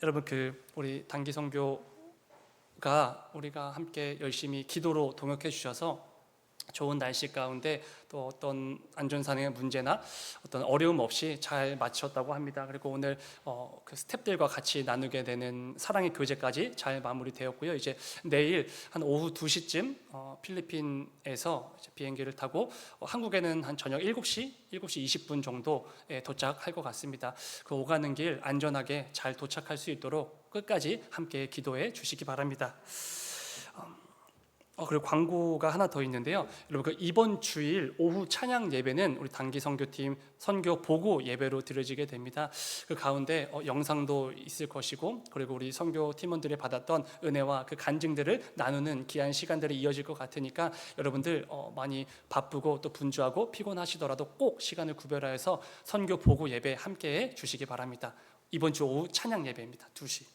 여러분 우리 단기 선교가 우리가 함께 열심히 기도로 동역해 주셔서 좋은 날씨 가운데 또 어떤 안전상의 문제나 어떤 어려움 없이 잘 마쳤다고 합니다. 그리고 오늘 그 스태프들과 같이 나누게 되는 사랑의 교제까지 잘 마무리되었고요. 이제 내일 한 오후 2시쯤 필리핀에서 이제 비행기를 타고 한국에는 한 저녁 7시 20분 정도에 도착할 것 같습니다. 그 오가는 길 안전하게 잘 도착할 수 있도록 끝까지 함께 기도해 주시기 바랍니다. 그리고 광고가 하나 더 있는데요. 여러분 이번 주일 오후 찬양 예배는 우리 단기 선교팀 선교 보고 예배로 드려지게 됩니다. 그 가운데 영상도 있을 것이고, 그리고 우리 선교 팀원들이 받았던 은혜와 그 간증들을 나누는 귀한 시간들이 이어질 것 같으니까 여러분들 많이 바쁘고 또 분주하고 피곤하시더라도 꼭 시간을 구별하여서 선교 보고 예배 함께해 주시기 바랍니다. 이번 주 오후 찬양 예배입니다. 2시.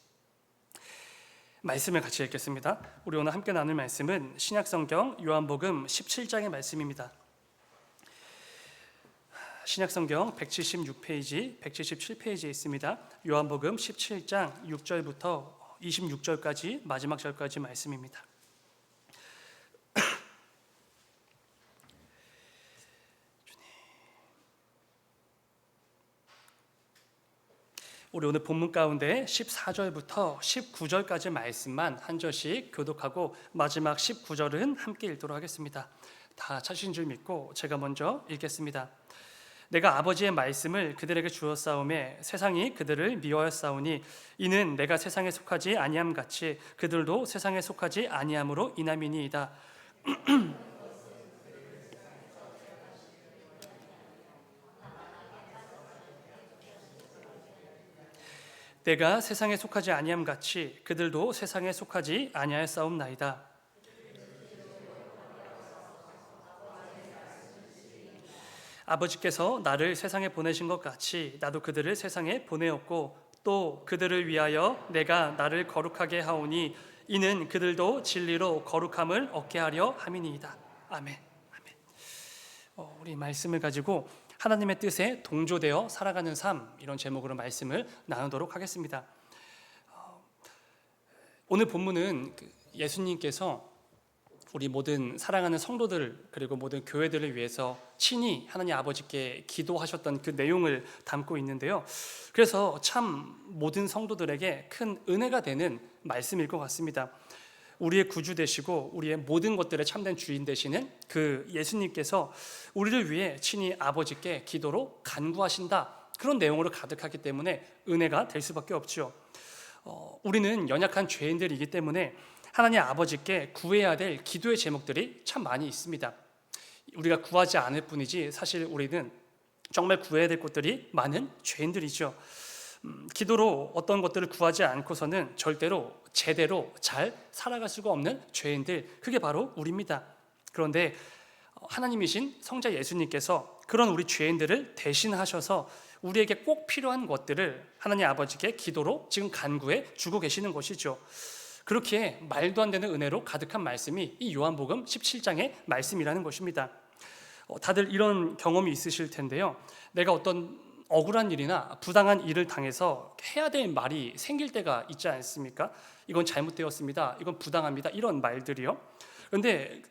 말씀을 같이 읽겠습니다. 우리 오늘 함께 나눌 말씀은 신약성경 요한복음 17장의 말씀입니다. 신약성경 176페이지, 177페이지에 있습니다. 요한복음 17장 6절부터 26절까지 마지막 절까지 말씀입니다. 우리 오늘 본문 가운데 14절부터 19절까지 말씀만 한 절씩 교독하고 마지막 19절은 함께 읽도록 하겠습니다. 다 찾으신 줄 믿고 제가 먼저 읽겠습니다. 내가 아버지의 말씀을 그들에게 주었사오매 세상이 그들을 미워하였사오니 이는 내가 세상에 속하지 아니함 같이 그들도 세상에 속하지 아니함으로 인함이니이다. 내가 세상에 속하지 아니함 같이 그들도 세상에 속하지 아니하였사옵나이다. 아버지께서 나를 세상에 보내신 것 같이 나도 그들을 세상에 보내었고 또 그들을 위하여 내가 나를 거룩하게 하오니 이는 그들도 진리로 거룩함을 얻게 하려 함이니이다. 아멘. 아멘. 우리 말씀을 가지고 하나님의 뜻에 동조되어 살아가는 삶, 이런 제목으로 말씀을 나누도록 하겠습니다. 오늘 본문은 예수님께서 우리 모든 사랑하는 성도들 그리고 모든 교회들을 위해서 친히 하나님 아버지께 기도하셨던 그 내용을 담고 있는데요. 그래서 참 모든 성도들에게 큰 은혜가 되는 말씀일 것 같습니다. 우리의 구주 되시고 우리의 모든 것들의 참된 주인 되시는 그 예수님께서 우리를 위해 친히 아버지께 기도로 간구하신다, 그런 내용으로 가득하기 때문에 은혜가 될 수밖에 없죠. 우리는 연약한 죄인들이기 때문에 하나님 아버지께 구해야 될 기도의 제목들이 참 많이 있습니다. 우리가 구하지 않을 뿐이지 사실 우리는 정말 구해야 될 것들이 많은 죄인들이죠. 기도로 어떤 것들을 구하지 않고서는 절대로 제대로 잘 살아갈 수가 없는 죄인들, 그게 바로 우리입니다. 그런데 하나님이신 성자 예수님께서 그런 우리 죄인들을 대신하셔서 우리에게 꼭 필요한 것들을 하나님 아버지께 기도로 지금 간구해 주고 계시는 것이죠. 그렇게 말도 안 되는 은혜로 가득한 말씀이 이 요한복음 17장의 말씀이라는 것입니다. 다들 이런 경험이 있으실 텐데요. 내가 어떤 억울한 일이나 부당한 일을 당해서 해야 될 말이 생길 때가 있지 않습니까? 이건 잘못되었습니다. 이건 부당합니다. 이런 말들이요. 그런데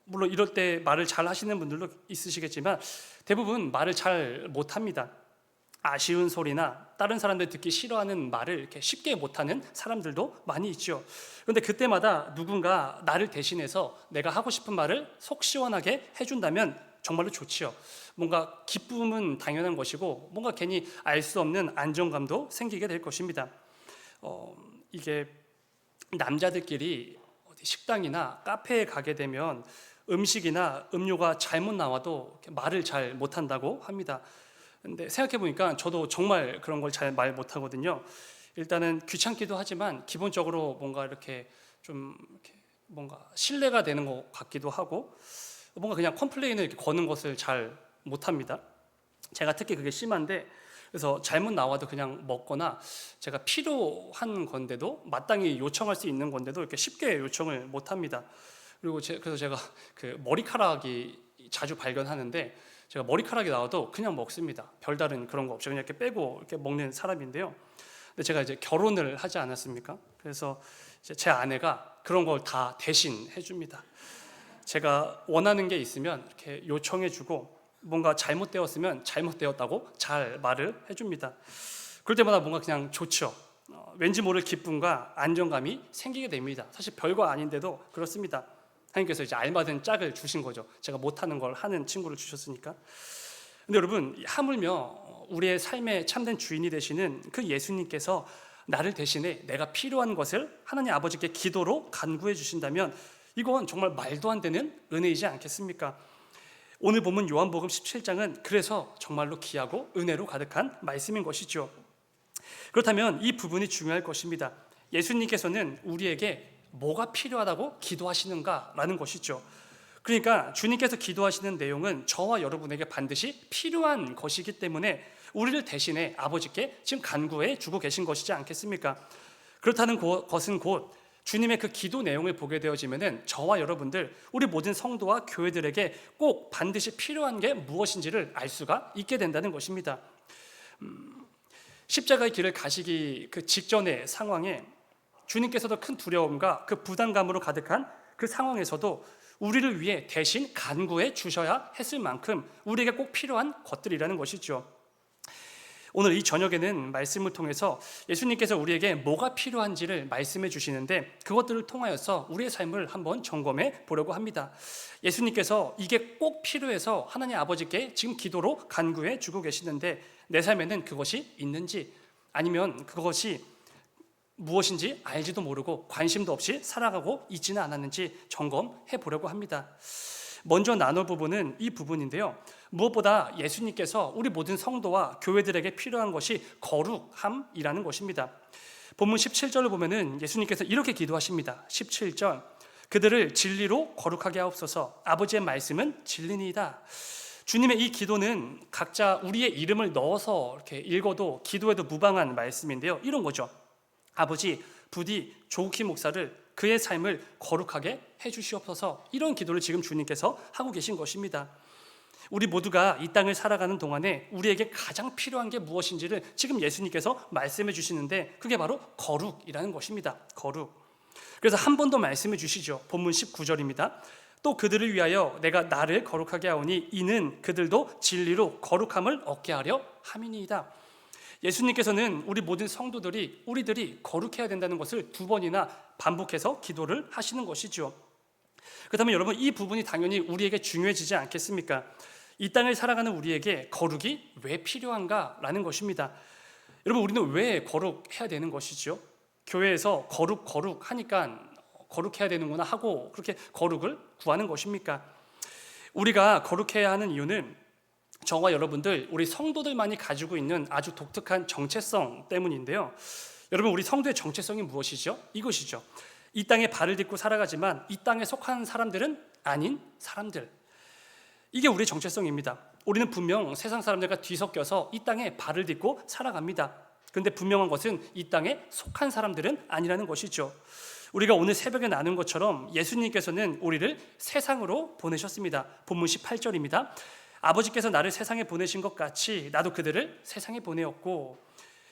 물론 이럴 때 말을 잘 하시는 분들도 있으시겠지만 대부분 말을 잘 못합니다. 아쉬운 소리나 다른 사람들 듣기 싫어하는 말을 이렇게 쉽게 못하는 사람들도 많이 있죠. 그런데 그때마다 누군가 나를 대신해서 내가 하고 싶은 말을 속 시원하게 해준다면 정말로 좋지요. 뭔가 기쁨은 당연한 것이고 뭔가 괜히 알 수 없는 안정감도 생기게 될 것입니다. 이게 남자들끼리 어디 식당이나 카페에 가게 되면 음식이나 음료가 잘못 나와도 말을 잘 못한다고 합니다. 근데 생각해보니까 저도 정말 그런 걸 잘 말 못하거든요. 일단은 귀찮기도 하지만 기본적으로 뭔가 이렇게 좀 이렇게 뭔가 신뢰가 되는 것 같기도 하고 뭔가 그냥 컴플레인을 이렇게 거는 것을 잘 못합니다. 제가 특히 그게 심한데, 그래서 잘못 나와도 그냥 먹거나 제가 필요한 건데도 마땅히 요청할 수 있는 건데도 이렇게 쉽게 요청을 못합니다. 그리고 그래서 제가 그 머리카락이 자주 발견하는데 제가 머리카락이 나와도 그냥 먹습니다. 별다른 그런 거 없이 그냥 이렇게 빼고 이렇게 먹는 사람인데요. 근데 제가 이제 결혼을 하지 않았습니까? 그래서 이제 제 아내가 그런 걸 다 대신 해줍니다. 제가 원하는 게 있으면 이렇게 요청해주고, 뭔가 잘못되었으면 잘못되었다고 잘 말을 해줍니다. 그럴 때마다 뭔가 그냥 좋죠. 왠지 모를 기쁨과 안정감이 생기게 됩니다. 사실 별거 아닌데도 그렇습니다. 하나님께서 이제 알맞은 짝을 주신 거죠. 제가 못하는 걸 하는 친구를 주셨으니까. 근데 여러분, 하물며 우리의 삶의 참된 주인이 되시는 그 예수님께서 나를 대신해 내가 필요한 것을 하나님 아버지께 기도로 간구해 주신다면 이건 정말 말도 안 되는 은혜이지 않겠습니까? 오늘 본문 요한복음 17장은 그래서 정말로 귀하고 은혜로 가득한 말씀인 것이죠. 그렇다면 이 부분이 중요할 것입니다. 예수님께서는 우리에게 뭐가 필요하다고 기도하시는가라는 것이죠. 그러니까 주님께서 기도하시는 내용은 저와 여러분에게 반드시 필요한 것이기 때문에 우리를 대신해 아버지께 지금 간구해 주고 계신 것이지 않겠습니까? 그렇다는 것은 곧 주님의 그 기도 내용을 보게 되어지면은 저와 여러분들, 우리 모든 성도와 교회들에게 꼭 반드시 필요한 게 무엇인지를 알 수가 있게 된다는 것입니다. 십자가의 길을 가시기 그 직전의 상황에 주님께서도 큰 두려움과 그 부담감으로 가득한 그 상황에서도 우리를 위해 대신 간구해 주셔야 했을 만큼 우리에게 꼭 필요한 것들이라는 것이죠. 오늘 이 저녁에는 말씀을 통해서 예수님께서 우리에게 뭐가 필요한지를 말씀해 주시는데 그것들을 통하여서 우리의 삶을 한번 점검해 보려고 합니다. 예수님께서 이게 꼭 필요해서 하나님 아버지께 지금 기도로 간구해 주고 계시는데 내 삶에는 그것이 있는지, 아니면 그것이 무엇인지 알지도 모르고 관심도 없이 살아가고 있지는 않았는지 점검해 보려고 합니다. 먼저 나눌 부분은 이 부분인데요. 무엇보다 예수님께서 우리 모든 성도와 교회들에게 필요한 것이 거룩함이라는 것입니다. 본문 17절을 보면은 예수님께서 이렇게 기도하십니다. 17절, 그들을 진리로 거룩하게 하옵소서. 아버지의 말씀은 진리니이다. 주님의 이 기도는 각자 우리의 이름을 넣어서 이렇게 읽어도 기도해도 무방한 말씀인데요. 이런 거죠. 아버지, 부디 조우키 목사를 그의 삶을 거룩하게 해주시옵소서. 이런 기도를 지금 주님께서 하고 계신 것입니다. 우리 모두가 이 땅을 살아가는 동안에 우리에게 가장 필요한 게 무엇인지를 지금 예수님께서 말씀해 주시는데 그게 바로 거룩이라는 것입니다. 거룩. 그래서 한 번 더 말씀해 주시죠. 본문 19절입니다. 또 그들을 위하여 내가 나를 거룩하게 하오니 이는 그들도 진리로 거룩함을 얻게 하려 함이니이다. 예수님께서는 우리 모든 성도들이 우리들이 거룩해야 된다는 것을 2번이나 반복해서 기도를 하시는 것이죠. 그렇다면 여러분, 이 부분이 당연히 우리에게 중요해지지 않겠습니까? 이 땅을 살아가는 우리에게 거룩이 왜 필요한가라는 것입니다. 여러분, 우리는 왜 거룩해야 되는 것이죠? 교회에서 거룩 하니까 거룩해야 되는구나 하고 그렇게 거룩을 구하는 것입니까? 우리가 거룩해야 하는 이유는 저와 여러분들, 우리 성도들만이 가지고 있는 아주 독특한 정체성 때문인데요. 여러분, 우리 성도의 정체성이 무엇이죠? 이것이죠. 이 땅에 발을 딛고 살아가지만 이 땅에 속한 사람들은 아닌 사람들. 이게 우리의 정체성입니다. 우리는 분명 세상 사람들과 뒤섞여서 이 땅에 발을 딛고 살아갑니다. 그런데 분명한 것은 이 땅에 속한 사람들은 아니라는 것이죠. 우리가 오늘 새벽에 나눈 것처럼 예수님께서는 우리를 세상으로 보내셨습니다. 본문 18절입니다. 아버지께서 나를 세상에 보내신 것 같이 나도 그들을 세상에 보내었고.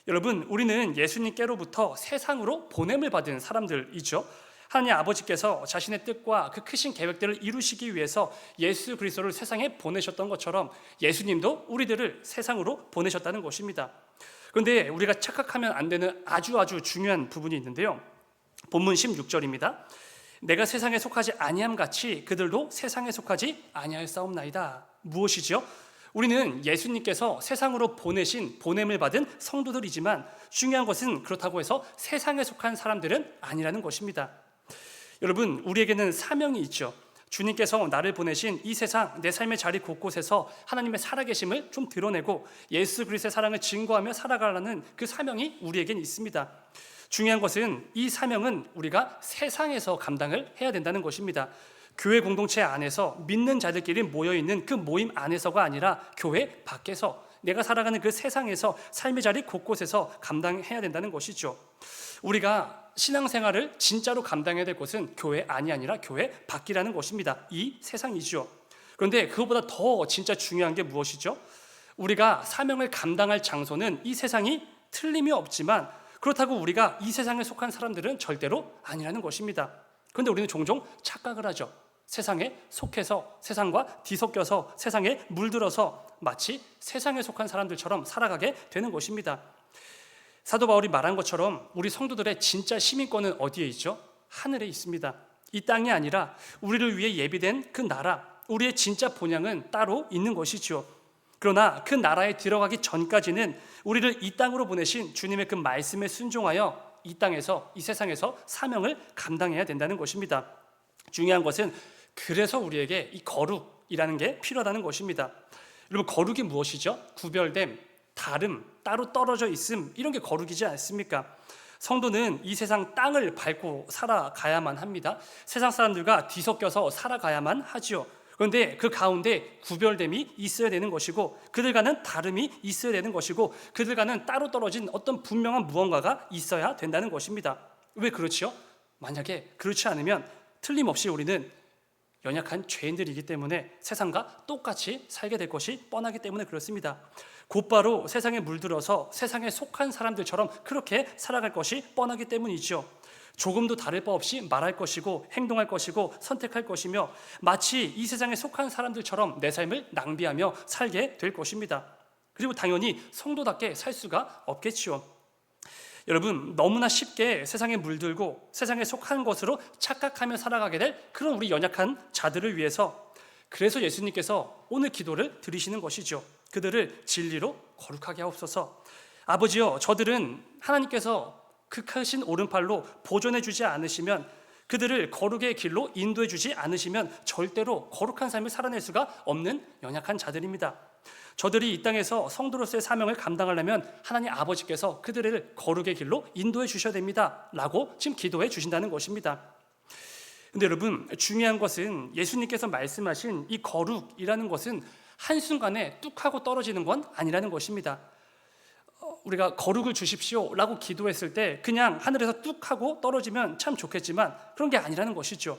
여러분, 우리는 예수님께로부터 세상으로 보냄을 받은 사람들이죠. 하나님 아버지께서 자신의 뜻과 그 크신 계획들을 이루시기 위해서 예수 그리스도를 세상에 보내셨던 것처럼 예수님도 우리들을 세상으로 보내셨다는 것입니다. 그런데 우리가 착각하면 안 되는 아주 중요한 부분이 있는데요. 본문 16절입니다. 내가 세상에 속하지 아니함 같이 그들도 세상에 속하지 아니하였사옵나이다. 무엇이죠? 우리는 예수님께서 세상으로 보내신 보냄을 받은 성도들이지만 중요한 것은 그렇다고 해서 세상에 속한 사람들은 아니라는 것입니다. 여러분, 우리에게는 사명이 있죠. 주님께서 나를 보내신 이 세상, 내 삶의 자리 곳곳에서 하나님의 살아계심을 좀 드러내고 예수 그리스도의 사랑을 증거하며 살아가라는 그 사명이 우리에겐 있습니다. 중요한 것은 이 사명은 우리가 세상에서 감당을 해야 된다는 것입니다. 교회 공동체 안에서 믿는 자들끼리 모여있는 그 모임 안에서가 아니라 교회 밖에서, 내가 살아가는 그 세상에서 삶의 자리 곳곳에서 감당해야 된다는 것이죠. 우리가 신앙생활을 진짜로 감당해야 될 곳은 교회 안이 아니라 교회 밖이라는 것입니다. 이 세상이죠. 그런데 그것보다 더 진짜 중요한 게 무엇이죠? 우리가 사명을 감당할 장소는 이 세상이 틀림이 없지만 그렇다고 우리가 이 세상에 속한 사람들은 절대로 아니라는 것입니다. 그런데 우리는 종종 착각을 하죠. 세상에 속해서, 세상과 뒤섞여서, 세상에 물들어서 마치 세상에 속한 사람들처럼 살아가게 되는 것입니다. 사도 바울이 말한 것처럼 우리 성도들의 진짜 시민권은 어디에 있죠? 하늘에 있습니다. 이 땅이 아니라 우리를 위해 예비된 그 나라, 우리의 진짜 본향은 따로 있는 것이죠. 그러나 그 나라에 들어가기 전까지는 우리를 이 땅으로 보내신 주님의 그 말씀에 순종하여 이 땅에서, 이 세상에서 사명을 감당해야 된다는 것입니다. 중요한 것은 그래서 우리에게 이 거룩이라는 게 필요하다는 것입니다. 여러분, 거룩이 무엇이죠? 구별됨, 다름, 따로 떨어져 있음, 이런 게 거룩이지 않습니까? 성도는 이 세상 땅을 밟고 살아가야만 합니다. 세상 사람들과 뒤섞여서 살아가야만 하지요. 그런데 그 가운데 구별됨이 있어야 되는 것이고, 그들과는 다름이 있어야 되는 것이고, 그들과는 따로 떨어진 어떤 분명한 무언가가 있어야 된다는 것입니다. 왜 그렇지요? 만약에 그렇지 않으면 틀림없이 우리는 연약한 죄인들이기 때문에 세상과 똑같이 살게 될 것이 뻔하기 때문에 그렇습니다. 곧바로 세상에 물들어서 세상에 속한 사람들처럼 그렇게 살아갈 것이 뻔하기 때문이죠. 조금도 다를 바 없이 말할 것이고 행동할 것이고 선택할 것이며 마치 이 세상에 속한 사람들처럼 내 삶을 낭비하며 살게 될 것입니다. 그리고 당연히 성도답게 살 수가 없겠지요. 여러분, 너무나 쉽게 세상에 물들고 세상에 속한 것으로 착각하며 살아가게 될 그런 우리 연약한 자들을 위해서, 그래서 예수님께서 오늘 기도를 드리시는 것이죠. 그들을 진리로 거룩하게 하옵소서. 아버지여, 저들은 하나님께서 극하신 오른팔로 보존해 주지 않으시면, 그들을 거룩의 길로 인도해 주지 않으시면 절대로 거룩한 삶을 살아낼 수가 없는 연약한 자들입니다. 저들이 이 땅에서 성도로서의 사명을 감당하려면 하나님 아버지께서 그들을 거룩의 길로 인도해 주셔야 됩니다 라고 지금 기도해 주신다는 것입니다. 근데 여러분, 중요한 것은 예수님께서 말씀하신 이 거룩이라는 것은 한순간에 뚝 하고 떨어지는 건 아니라는 것입니다. 우리가 거룩을 주십시오 라고 기도했을 때 그냥 하늘에서 뚝 하고 떨어지면 참 좋겠지만 그런 게 아니라는 것이죠.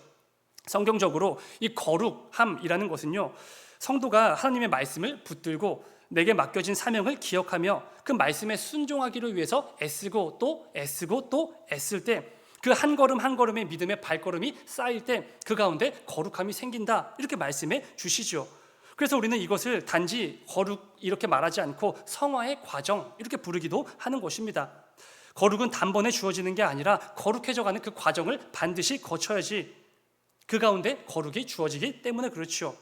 성경적으로 이 거룩함이라는 것은요, 성도가 하나님의 말씀을 붙들고 내게 맡겨진 사명을 기억하며 그 말씀에 순종하기를 위해서 애쓰고 또 애쓰고 또 애쓸 때, 그 한 걸음 한 걸음의 믿음의 발걸음이 쌓일 때 그 가운데 거룩함이 생긴다, 이렇게 말씀해 주시죠. 그래서 우리는 이것을 단지 거룩 이렇게 말하지 않고 성화의 과정 이렇게 부르기도 하는 것입니다. 거룩은 단번에 주어지는 게 아니라 거룩해져가는 그 과정을 반드시 거쳐야지 그 가운데 거룩이 주어지기 때문에 그렇죠.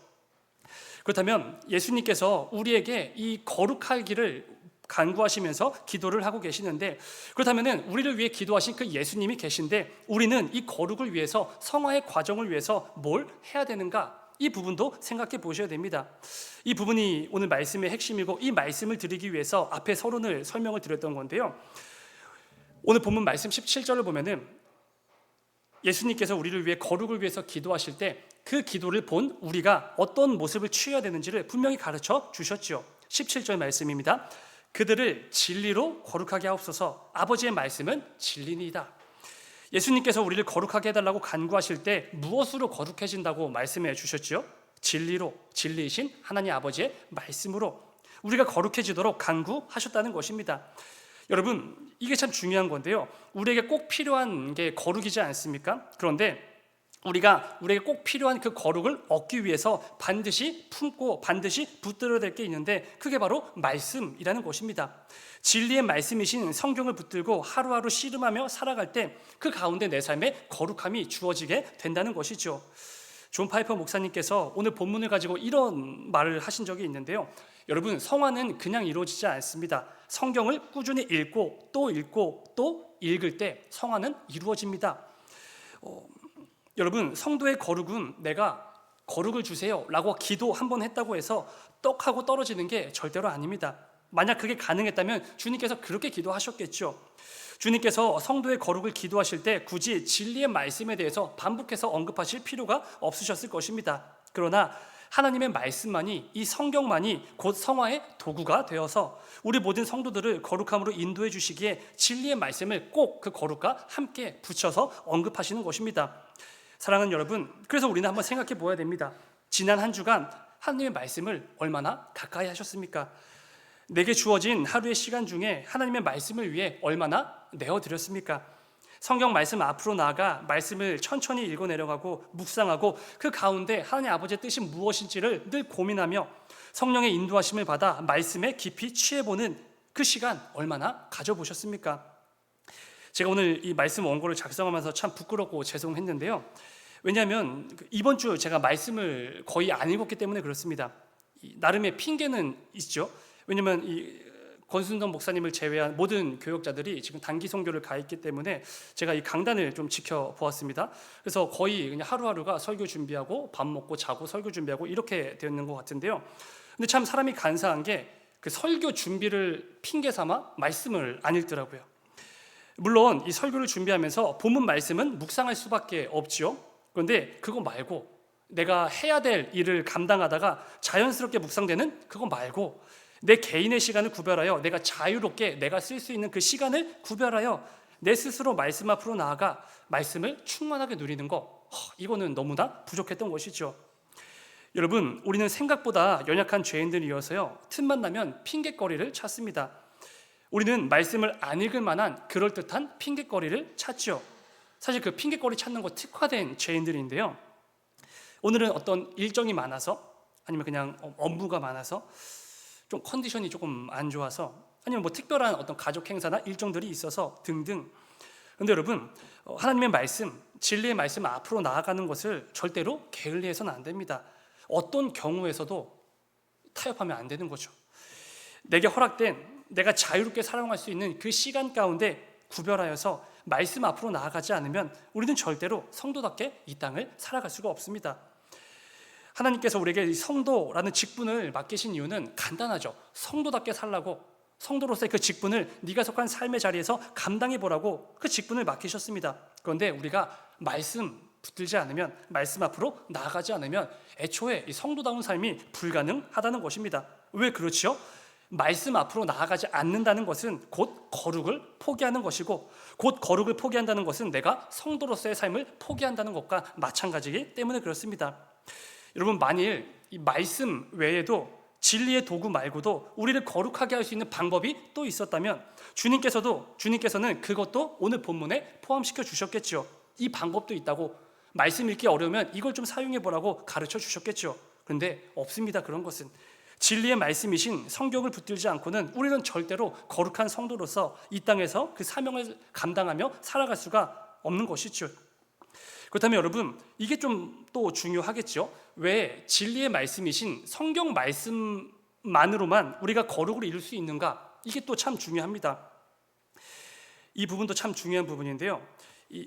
그렇다면 예수님께서 우리에게 이 거룩하기를 간구하시면서 기도를 하고 계시는데, 그렇다면 우리를 위해 기도하신 그 예수님이 계신데 우리는 이 거룩을 위해서, 성화의 과정을 위해서 뭘 해야 되는가? 이 부분도 생각해 보셔야 됩니다. 이 부분이 오늘 말씀의 핵심이고, 이 말씀을 드리기 위해서 앞에 서론을 설명을 드렸던 건데요, 오늘 본문 말씀 17절을 보면은 예수님께서 우리를 위해 거룩을 위해서 기도하실 때 그 기도를 본 우리가 어떤 모습을 취해야 되는지를 분명히 가르쳐 주셨죠. 17절 말씀입니다. 그들을 진리로 거룩하게 하옵소서. 아버지의 말씀은 진리니이다. 예수님께서 우리를 거룩하게 해달라고 간구하실 때 무엇으로 거룩해진다고 말씀해 주셨죠? 진리로, 진리이신 하나님 아버지의 말씀으로 우리가 거룩해지도록 간구하셨다는 것입니다. 여러분, 이게 참 중요한 건데요, 우리에게 꼭 필요한 게 거룩이지 않습니까? 그런데 우리에게 꼭 필요한 그 거룩을 얻기 위해서 반드시 품고 반드시 붙들어야 될 게 있는데, 그게 바로 말씀이라는 것입니다. 진리의 말씀이신 성경을 붙들고 하루하루 씨름하며 살아갈 때 그 가운데 내 삶에 거룩함이 주어지게 된다는 것이죠. 존 파이퍼 목사님께서 오늘 본문을 가지고 이런 말을 하신 적이 있는데요, 여러분, 성화는 그냥 이루어지지 않습니다. 성경을 꾸준히 읽고 또 읽을 때 성화는 이루어집니다. 여러분, 성도의 거룩은 내가 거룩을 주세요 라고 기도 한번 했다고 해서 떡하고 떨어지는 게 절대로 아닙니다. 만약 그게 가능했다면 주님께서 그렇게 기도하셨겠죠. 주님께서 성도의 거룩을 기도하실 때 굳이 진리의 말씀에 대해서 반복해서 언급하실 필요가 없으셨을 것입니다. 그러나 하나님의 말씀만이, 이 성경만이 곧 성화의 도구가 되어서 우리 모든 성도들을 거룩함으로 인도해 주시기에 진리의 말씀을 꼭 그 거룩과 함께 붙여서 언급하시는 것입니다. 사랑하는 여러분, 그래서 우리는 한번 생각해 보아야 됩니다. 지난 한 주간 하나님의 말씀을 얼마나 가까이 하셨습니까? 내게 주어진 하루의 시간 중에 하나님의 말씀을 위해 얼마나 내어드렸습니까? 성경 말씀 앞으로 나아가 말씀을 천천히 읽어내려가고 묵상하고 그 가운데 하나님 아버지의 뜻이 무엇인지를 늘 고민하며 성령의 인도하심을 받아 말씀에 깊이 취해보는 그 시간 얼마나 가져보셨습니까? 제가 오늘 이 말씀 원고를 작성하면서 참 부끄럽고 죄송했는데요. 왜냐하면 이번 주 제가 말씀을 거의 안 읽었기 때문에 그렇습니다. 나름의 핑계는 있죠. 왜냐하면 이 권순동 목사님을 제외한 모든 교역자들이 지금 단기 선교를 가 있기 때문에 제가 이 강단을 좀 지켜보았습니다. 그래서 거의 그냥 하루하루가 설교 준비하고 밥 먹고 자고 설교 준비하고 이렇게 되었는 것 같은데요. 근데 참 사람이 간사한 게 그 설교 준비를 핑계 삼아 말씀을 안 읽더라고요. 물론 이 설교를 준비하면서 본문 말씀은 묵상할 수밖에 없지요. 그런데 그거 말고 내가 해야 될 일을 감당하다가 자연스럽게 묵상되는 그거 말고 내 개인의 시간을 구별하여 내가 자유롭게 내가 쓸 수 있는 그 시간을 구별하여 내 스스로 말씀 앞으로 나아가 말씀을 충만하게 누리는 거, 이거는 너무나 부족했던 것이죠. 여러분, 우리는 생각보다 연약한 죄인들이어서요, 틈만 나면 핑계거리를 찾습니다. 우리는 말씀을 안 읽을 만한 그럴듯한 핑계거리를 찾죠. 사실 그 핑계거리 찾는 거 특화된 죄인들인데요, 오늘은 어떤 일정이 많아서, 아니면 그냥 업무가 많아서, 좀 컨디션이 조금 안 좋아서, 아니면 뭐 특별한 어떤 가족 행사나 일정들이 있어서 등등. 그런데 여러분, 하나님의 말씀, 진리의 말씀 앞으로 나아가는 것을 절대로 게을리해서는 안 됩니다. 어떤 경우에서도 타협하면 안 되는 거죠. 내게 허락된, 내가 자유롭게 사용할 수 있는 그 시간 가운데 구별하여서 말씀 앞으로 나아가지 않으면 우리는 절대로 성도답게 이 땅을 살아갈 수가 없습니다. 하나님께서 우리에게 이 성도라는 직분을 맡기신 이유는 간단하죠. 성도답게 살라고, 성도로서의 그 직분을 네가 속한 삶의 자리에서 감당해 보라고 그 직분을 맡기셨습니다. 그런데 우리가 말씀 붙들지 않으면, 말씀 앞으로 나아가지 않으면 애초에 이 성도다운 삶이 불가능하다는 것입니다. 왜 그렇지요? 말씀 앞으로 나아가지 않는다는 것은 곧 거룩을 포기하는 것이고, 곧 거룩을 포기한다는 것은 내가 성도로서의 삶을 포기한다는 것과 마찬가지이기 때문에 그렇습니다. 여러분, 만일 이 말씀 외에도 진리의 도구 말고도 우리를 거룩하게 할 수 있는 방법이 또 있었다면 주님께서는 그것도 오늘 본문에 포함시켜 주셨겠죠. 이 방법도 있다고, 말씀 읽기 어려우면 이걸 좀 사용해 보라고 가르쳐 주셨겠죠. 그런데 없습니다. 그런 것은 진리의 말씀이신 성경을 붙들지 않고는 우리는 절대로 거룩한 성도로서 이 땅에서 그 사명을 감당하며 살아갈 수가 없는 것이죠. 그렇다면 여러분, 이게 좀 또 중요하겠죠. 왜 진리의 말씀이신 성경 말씀만으로만 우리가 거룩을 이룰 수 있는가? 이게 또 참 중요합니다. 이 부분도 참 중요한 부분인데요,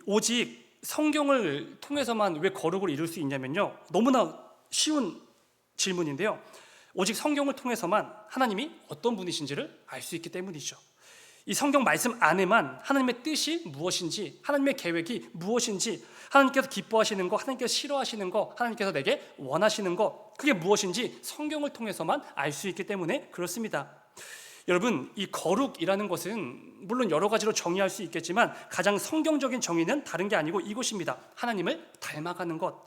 오직 성경을 통해서만 왜 거룩을 이룰 수 있냐면요, 너무나 쉬운 질문인데요, 오직 성경을 통해서만 하나님이 어떤 분이신지를 알 수 있기 때문이죠. 이 성경 말씀 안에만 하나님의 뜻이 무엇인지, 하나님의 계획이 무엇인지, 하나님께서 기뻐하시는 거, 하나님께서 싫어하시는 거, 하나님께서 내게 원하시는 거, 그게 무엇인지 성경을 통해서만 알 수 있기 때문에 그렇습니다. 여러분, 이 거룩이라는 것은 물론 여러 가지로 정의할 수 있겠지만 가장 성경적인 정의는 다른 게 아니고 이것입니다. 하나님을 닮아가는 것,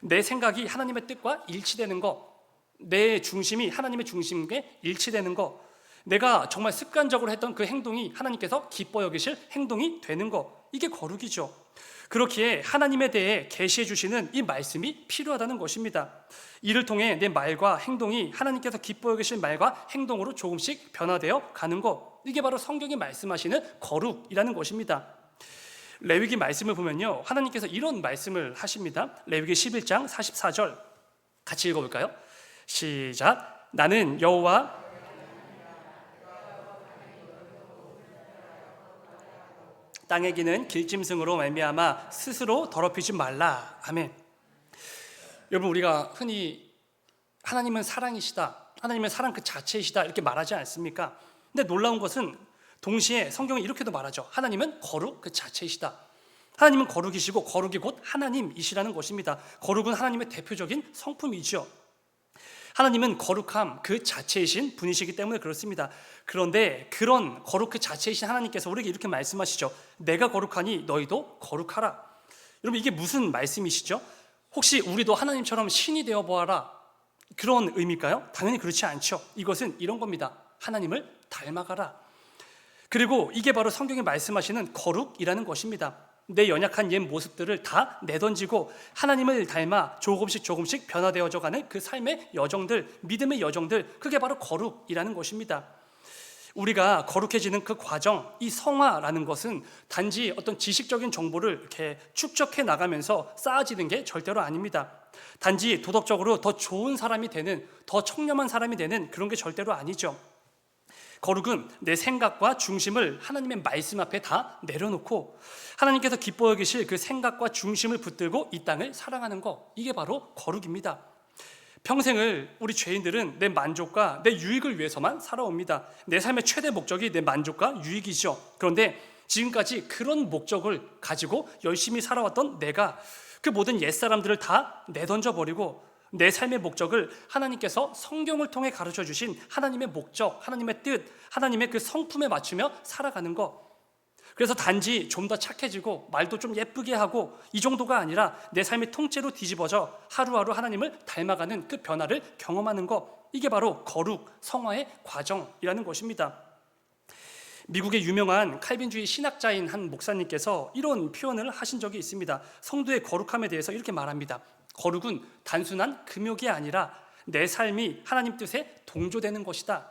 내 생각이 하나님의 뜻과 일치되는 것, 내 중심이 하나님의 중심에 일치되는 것, 내가 정말 습관적으로 했던 그 행동이 하나님께서 기뻐 여기실 행동이 되는 것, 이게 거룩이죠. 그렇기에 하나님에 대해 계시해 주시는 이 말씀이 필요하다는 것입니다. 이를 통해 내 말과 행동이 하나님께서 기뻐 여기실 말과 행동으로 조금씩 변화되어 가는 것, 이게 바로 성경이 말씀하시는 거룩이라는 것입니다. 레위기 말씀을 보면요, 하나님께서 이런 말씀을 하십니다. 레위기 11장 44절 같이 읽어볼까요? 시작. 나는 여호와 땅에 기는 길짐승으로 말미암아 스스로 더럽히지 말라. 아멘. 여러분, 우리가 흔히 하나님은 사랑이시다, 하나님은 사랑 그 자체이시다 이렇게 말하지 않습니까? 근데 놀라운 것은 동시에 성경은 이렇게도 말하죠. 하나님은 거룩 그 자체이시다. 하나님은 거룩이시고 거룩이 곧 하나님이시라는 것입니다. 거룩은 하나님의 대표적인 성품이죠. 하나님은 거룩함 그 자체이신 분이시기 때문에 그렇습니다. 그런데 그런 거룩 그 자체이신 하나님께서 우리에게 이렇게 말씀하시죠. 내가 거룩하니 너희도 거룩하라. 여러분, 이게 무슨 말씀이시죠? 혹시 우리도 하나님처럼 신이 되어 보아라, 그런 의미일까요? 당연히 그렇지 않죠. 이것은 이런 겁니다. 하나님을 닮아가라. 그리고 이게 바로 성경이 말씀하시는 거룩이라는 것입니다. 내 연약한 옛 모습들을 다 내던지고 하나님을 닮아 조금씩 변화되어져 가는 그 삶의 여정들, 믿음의 여정들, 그게 바로 거룩이라는 것입니다. 우리가 거룩해지는 그 과정, 이 성화라는 것은 단지 어떤 지식적인 정보를 이렇게 축적해 나가면서 쌓아지는 게 절대로 아닙니다. 단지 도덕적으로 더 좋은 사람이 되는, 더 청렴한 사람이 되는 그런 게 절대로 아니죠. 거룩은 내 생각과 중심을 하나님의 말씀 앞에 다 내려놓고 하나님께서 기뻐 여기실 그 생각과 중심을 붙들고 이 땅을 사랑하는 것, 이게 바로 거룩입니다. 평생을 우리 죄인들은 내 만족과 내 유익을 위해서만 살아옵니다. 내 삶의 최대 목적이 내 만족과 유익이죠. 그런데 지금까지 그런 목적을 가지고 열심히 살아왔던 내가 그 모든 옛사람들을 다 내던져버리고 내 삶의 목적을 하나님께서 성경을 통해 가르쳐 주신 하나님의 목적, 하나님의 뜻, 하나님의 그 성품에 맞추며 살아가는 것. 그래서 단지 좀 더 착해지고 말도 좀 예쁘게 하고 이 정도가 아니라 내 삶이 통째로 뒤집어져 하루하루 하나님을 닮아가는 그 변화를 경험하는 것, 이게 바로 거룩, 성화의 과정이라는 것입니다. 미국의 유명한 칼빈주의 신학자인 한 목사님께서 이런 표현을 하신 적이 있습니다. 성도의 거룩함에 대해서 이렇게 말합니다. 거룩은 단순한 금욕이 아니라 내 삶이 하나님 뜻에 동조되는 것이다.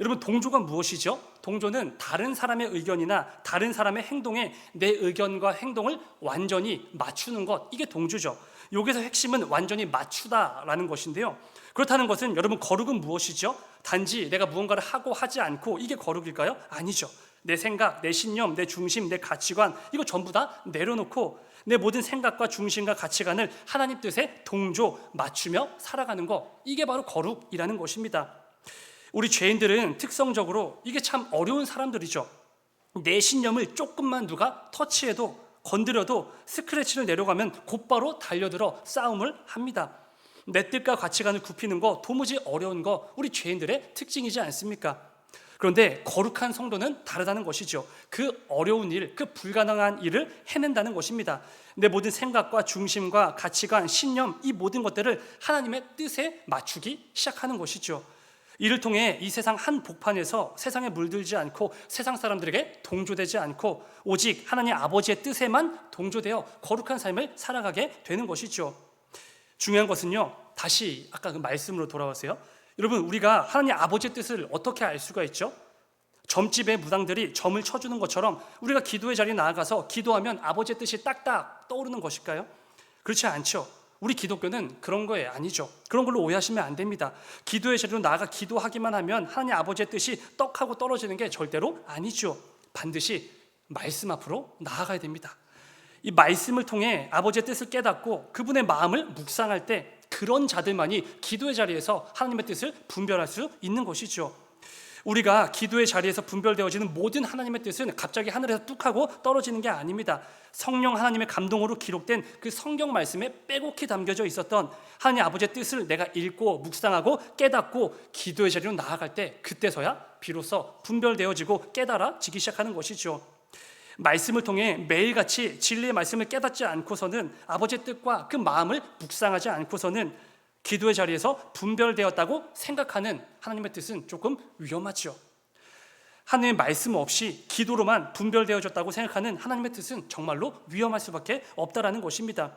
여러분, 동조가 무엇이죠? 동조는 다른 사람의 의견이나 다른 사람의 행동에 내 의견과 행동을 완전히 맞추는 것, 이게 동조죠. 여기서 핵심은 완전히 맞추다라는 것인데요. 그렇다는 것은 여러분, 거룩은 무엇이죠? 단지 내가 무언가를 하고 하지 않고 이게 거룩일까요? 아니죠. 내 생각, 내 신념, 내 중심, 내 가치관, 이거 전부 다 내려놓고 내 모든 생각과 중심과 가치관을 하나님 뜻에 동조, 맞추며 살아가는 것, 이게 바로 거룩이라는 것입니다. 우리 죄인들은 특성적으로 이게 참 어려운 사람들이죠. 내 신념을 조금만 누가 터치해도, 건드려도 스크래치를 내려가면 곧바로 달려들어 싸움을 합니다. 내 뜻과 가치관을 굽히는 거 도무지 어려운 거 우리 죄인들의 특징이지 않습니까? 그런데 거룩한 성도는 다르다는 것이죠. 그 어려운 일, 그 불가능한 일을 해낸다는 것입니다. 내 모든 생각과 중심과 가치관, 신념, 이 모든 것들을 하나님의 뜻에 맞추기 시작하는 것이죠. 이를 통해 이 세상 한 복판에서 세상에 물들지 않고 세상 사람들에게 동조되지 않고 오직 하나님 아버지의 뜻에만 동조되어 거룩한 삶을 살아가게 되는 것이죠. 중요한 것은요, 다시 아까 그 말씀으로 돌아와서요, 여러분, 우리가 하나님 아버지의 뜻을 어떻게 알 수가 있죠? 점집의 무당들이 점을 쳐주는 것처럼 우리가 기도의 자리에 나아가서 기도하면 아버지의 뜻이 딱딱 떠오르는 것일까요? 그렇지 않죠. 우리 기독교는 그런 거예요. 아니죠. 그런 걸로 오해하시면 안 됩니다. 기도의 자리로 나아가 기도하기만 하면 하나님 아버지의 뜻이 떡하고 떨어지는 게 절대로 아니죠. 반드시 말씀 앞으로 나아가야 됩니다. 이 말씀을 통해 아버지의 뜻을 깨닫고 그분의 마음을 묵상할 때 그런 자들만이 기도의 자리에서 하나님의 뜻을 분별할 수 있는 것이죠. 우리가 기도의 자리에서 분별되어지는 모든 하나님의 뜻은 갑자기 하늘에서 뚝 하고 떨어지는 게 아닙니다. 성령 하나님의 감동으로 기록된 그 성경 말씀에 빼곡히 담겨져 있었던 하나님 아버지의 뜻을 내가 읽고 묵상하고 깨닫고 기도의 자리로 나아갈 때 그때서야 비로소 분별되어지고 깨달아지기 시작하는 것이죠. 말씀을 통해 매일같이 진리의 말씀을 깨닫지 않고서는 아버지의 뜻과 그 마음을 묵상하지 않고서는 기도의 자리에서 분별되었다고 생각하는 하나님의 뜻은 조금 위험하죠. 하나님의 말씀 없이 기도로만 분별되어졌다고 생각하는 하나님의 뜻은 정말로 위험할 수밖에 없다라는 것입니다.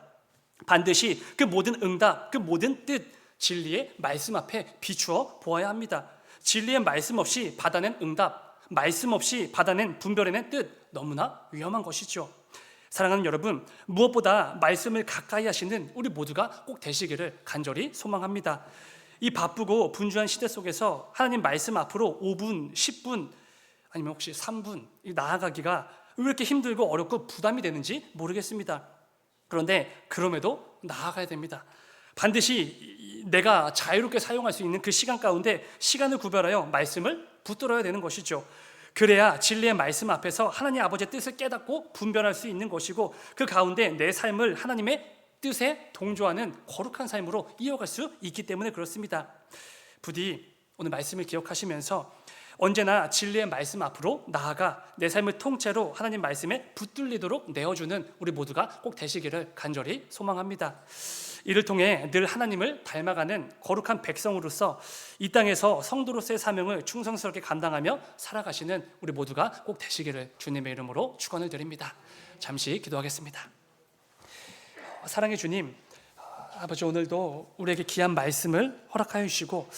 반드시 그 모든 응답, 그 모든 뜻, 진리의 말씀 앞에 비추어 보아야 합니다. 진리의 말씀 없이 받아낸 응답, 말씀 없이 받아낸 분별해낸 뜻, 너무나 위험한 것이죠. 사랑하는 여러분, 무엇보다 말씀을 가까이 하시는 우리 모두가 꼭 되시기를 간절히 소망합니다. 이 바쁘고 분주한 시대 속에서 하나님 말씀 앞으로 5분, 10분 아니면 혹시 3분 나아가기가 왜 이렇게 힘들고 어렵고 부담이 되는지 모르겠습니다. 그런데 그럼에도 나아가야 됩니다. 반드시 내가 자유롭게 사용할 수 있는 그 시간 가운데 시간을 구별하여 말씀을 붙들어야 되는 것이죠. 그래야 진리의 말씀 앞에서 하나님 아버지의 뜻을 깨닫고 분별할 수 있는 것이고 그 가운데 내 삶을 하나님의 뜻에 동조하는 거룩한 삶으로 이어갈 수 있기 때문에 그렇습니다. 부디 오늘 말씀을 기억하시면서 언제나 진리의 말씀 앞으로 나아가 내 삶을 통째로 하나님 말씀에 붙들리도록 내어주는 우리 모두가 꼭 되시기를 간절히 소망합니다. 이를 통해 늘 하나님을 닮아가는 거룩한 백성으로서 이 땅에서 성도로서의 사명을 충성스럽게 감당하며 살아가시는 우리 모두가 꼭 되시기를 주님의 이름으로 축원을 드립니다. 잠시 기도하겠습니다. 사랑의 주님, 아버지, 오늘도 우리에게 귀한 말씀을 허락하여 주시고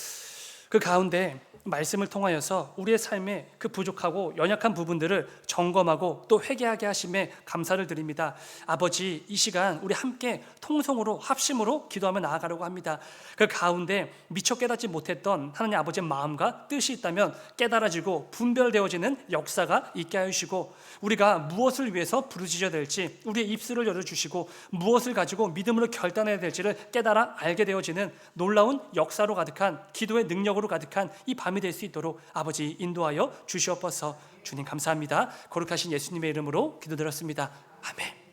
그 가운데 말씀을 통하여서 우리의 삶의 그 부족하고 연약한 부분들을 점검하고 또 회개하게 하심에 감사를 드립니다. 아버지, 이 시간 우리 함께 통성으로 합심으로 기도하며 나아가려고 합니다. 그 가운데 미처 깨닫지 못했던 하나님 아버지의 마음과 뜻이 있다면 깨달아지고 분별되어지는 역사가 있게 하시고 우리가 무엇을 위해서 부르짖어야 될지 우리의 입술을 열어주시고 무엇을 가지고 믿음으로 결단해야 될지를 깨달아 알게 되어지는 놀라운 역사로 가득한 기도의 능력으로 가득한 이 밤이 될 수 있도록 아버지 인도하여 주시옵소서. 주님 감사합니다. 거룩하신 예수님의 이름으로 기도드렸습니다. 아멘.